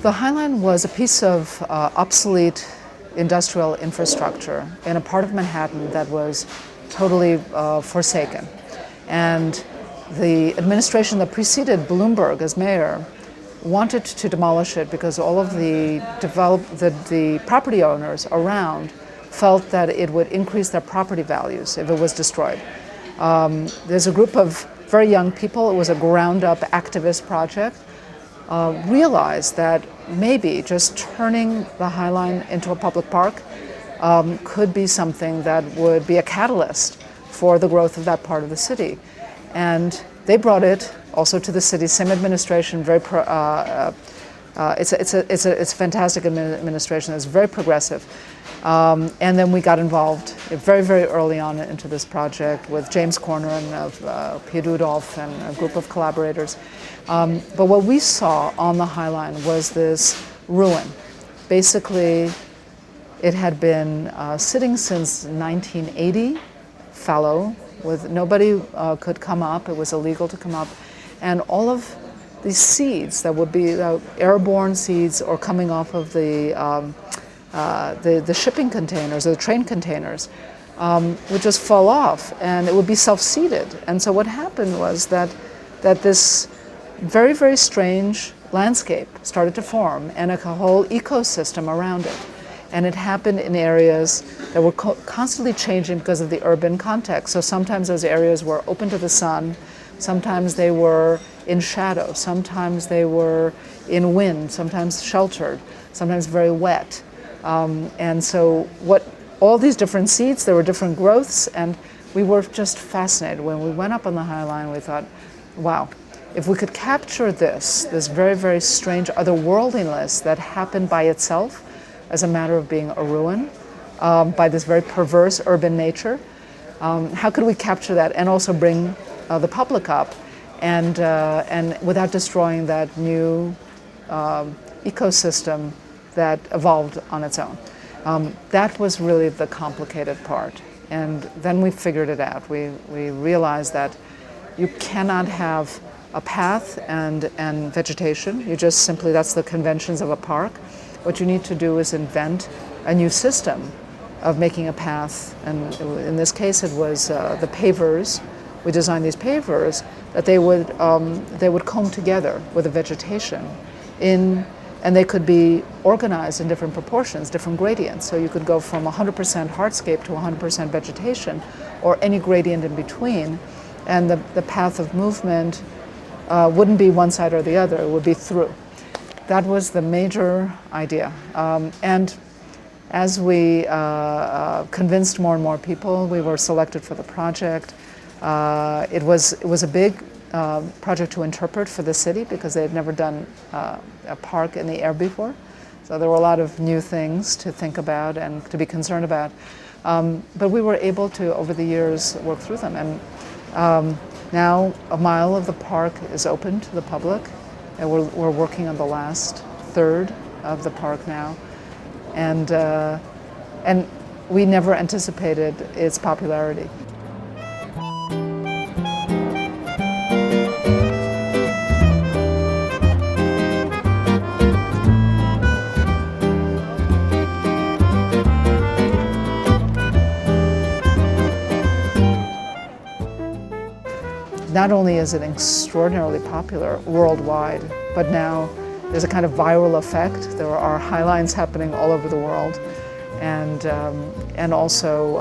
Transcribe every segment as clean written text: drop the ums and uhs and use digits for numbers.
The High Line was a piece of obsolete industrial infrastructure in a part of Manhattan that was totally forsaken. And the administration that preceded Bloomberg as mayor wanted to demolish it because all of the property owners around felt that it would increase their property values if it was destroyed. There's a group of very young people, it was a ground-up activist project, realized that maybe just turning the High Line into a public park could be something that would be a catalyst for the growth of that part of the city. And they brought it also to the city, same administration, it's a fantastic administration that's very progressive. And then we got involved very, very early on into this project with James Corner and Pierre Rudolph and a group of collaborators. But what we saw on the High Line was this ruin. Basically, it had been sitting since 1980, fallow, with nobody could come up. It was illegal to come up. And all of these seeds that would be airborne seeds or coming off of the shipping containers or the train containers would just fall off, and it would be self-seeded. And so what happened was that this very, very strange landscape started to form, and a whole ecosystem around it. And it happened in areas that were constantly changing because of the urban context. So sometimes those areas were open to the sun, sometimes they were in shadow, sometimes they were in wind, sometimes sheltered, sometimes very wet. And so all these different seeds, there were different growths, and we were just fascinated. When we went up on the High Line, we thought, wow, if we could capture this very, very strange otherworldliness that happened by itself as a matter of being a ruin, by this very perverse urban nature, how could we capture that and also bring the public up and without destroying that new ecosystem that evolved on its own. That was really the complicated part. And then we figured it out. We realized that you cannot have a path and vegetation. You just simply, that's the conventions of a park. What you need to do is invent a new system of making a path. And in this case, it was the pavers. We designed these pavers that they would comb together with the vegetation and they could be organized in different proportions, different gradients. So you could go from 100% hardscape to 100% vegetation, or any gradient in between. And the path of movement wouldn't be one side or the other, it would be through. That was the major idea. And as we convinced more and more people, we were selected for the project. It was a big project to interpret for the city because they had never done a park in the air before. So there were a lot of new things to think about and to be concerned about. But we were able to, over the years, work through them. And now a mile of the park is open to the public. And we're working on the last third of the park now. And we never anticipated its popularity. Not only is it extraordinarily popular worldwide, but now there's a kind of viral effect. There are High Lines happening all over the world, and also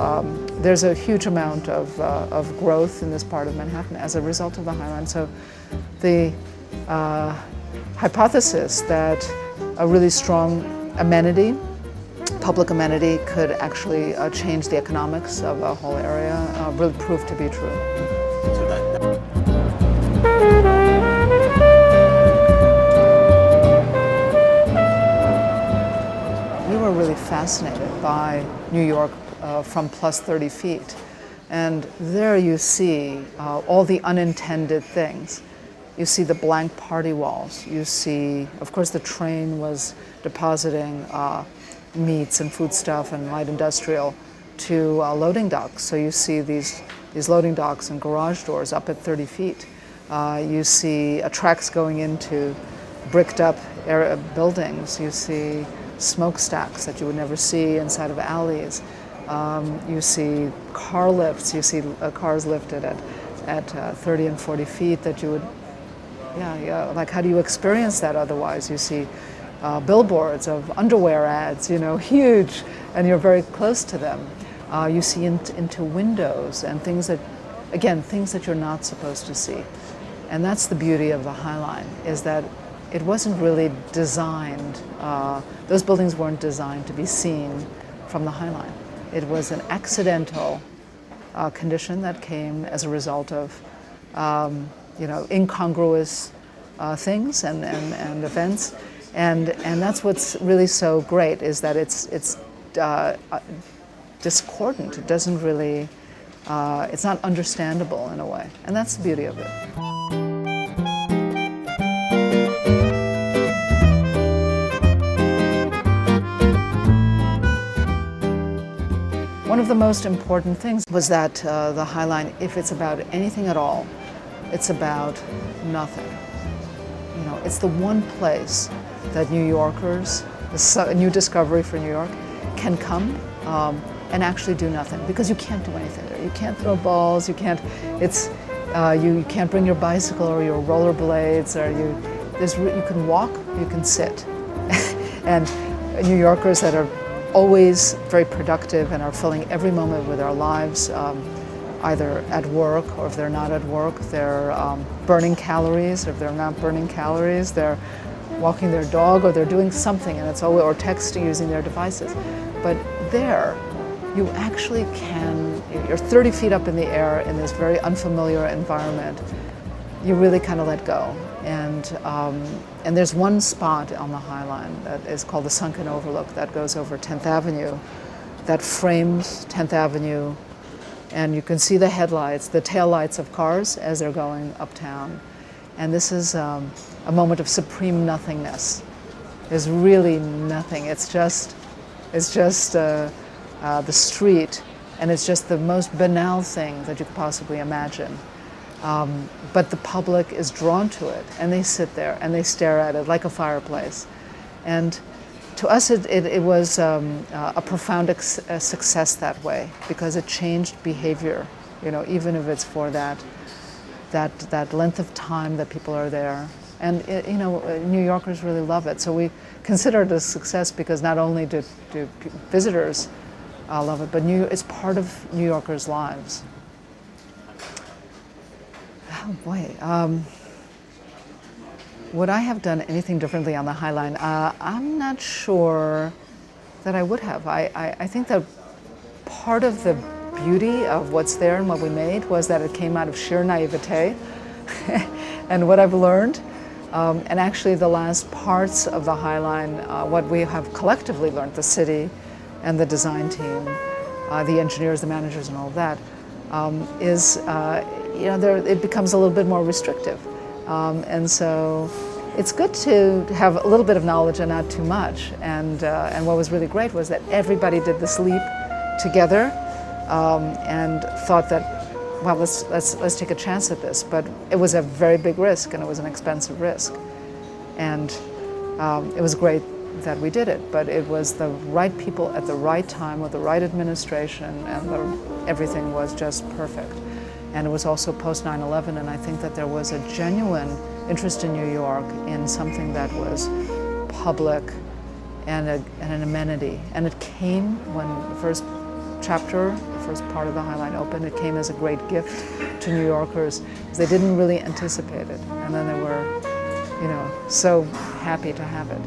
there's a huge amount of growth in this part of Manhattan as a result of the High Line. So the hypothesis that a really strong amenity, public amenity, could actually change the economics of a whole area really proved to be true. We were really fascinated by New York from plus 30 feet. And there you see all the unintended things. You see the blank party walls. You see, of course, the train was depositing meats and foodstuff and light industrial to loading docks. So you see these loading docks and garage doors up at 30 feet. You see tracks going into bricked up buildings. You see smokestacks that you would never see inside of alleys. You see car lifts. You see cars lifted at 30 and 40 feet that you would, like how do you experience that otherwise? You see billboards of underwear ads, huge, and you're very close to them. You see into windows and things that you're not supposed to see. And that's the beauty of the High Line, is that it wasn't really designed, those buildings weren't designed to be seen from the High Line. It was an accidental condition that came as a result of incongruous things and events. And that's what's really so great, is that it's discordant. It doesn't really, it's not understandable in a way. And that's the beauty of it. One of the most important things was that the High Line, if it's about anything at all, it's about nothing. It's the one place that New Yorkers, a new discovery for New York, can come and actually do nothing, because you can't do anything there. You can't throw balls. You can't. You can't bring your bicycle or your rollerblades, or you can walk. You can sit, and New Yorkers that are always very productive and are filling every moment with their lives, either at work, or if they're not at work, they're burning calories. Or if they're not burning calories, they're walking their dog, or they're doing something, and it's always, or texting using their devices. But there, you actually can. You're 30 feet up in the air in this very unfamiliar environment. You really kind of let go. And there's one spot on the High Line that is called the Sunken Overlook that goes over 10th Avenue, that frames 10th Avenue, and you can see the headlights, the taillights of cars as they're going uptown. And this is a moment of supreme nothingness. There's really nothing. It's just the street, and it's just the most banal thing that you could possibly imagine. But the public is drawn to it, and they sit there and they stare at it like a fireplace. And to us, it was a profound success that way, because it changed behavior. Even if it's for that length of time that people are there. And New Yorkers really love it. So we consider it a success, because not only do visitors love it, but it's part of New Yorkers' lives. Oh boy, would I have done anything differently on the High Line? I'm not sure that I would have. I think that part of the beauty of what's there and what we made was that it came out of sheer naivete. And what I've learned, and actually the last parts of the High Line, what we have collectively learned, the city and the design team, the engineers, the managers, and all of that, is it becomes a little bit more restrictive. And so it's good to have a little bit of knowledge and not too much. And what was really great was that everybody did this leap together, and thought that, well, let's take a chance at this. But it was a very big risk, and it was an expensive risk. And it was great that we did it, but it was the right people at the right time with the right administration, and everything was just perfect. And it was also post 9/11, and I think that there was a genuine interest in New York in something that was public and an amenity. And it came when the first chapter, the first part of the High Line opened. It came as a great gift to New Yorkers, because they didn't really anticipate it. And then they were, so happy to have it.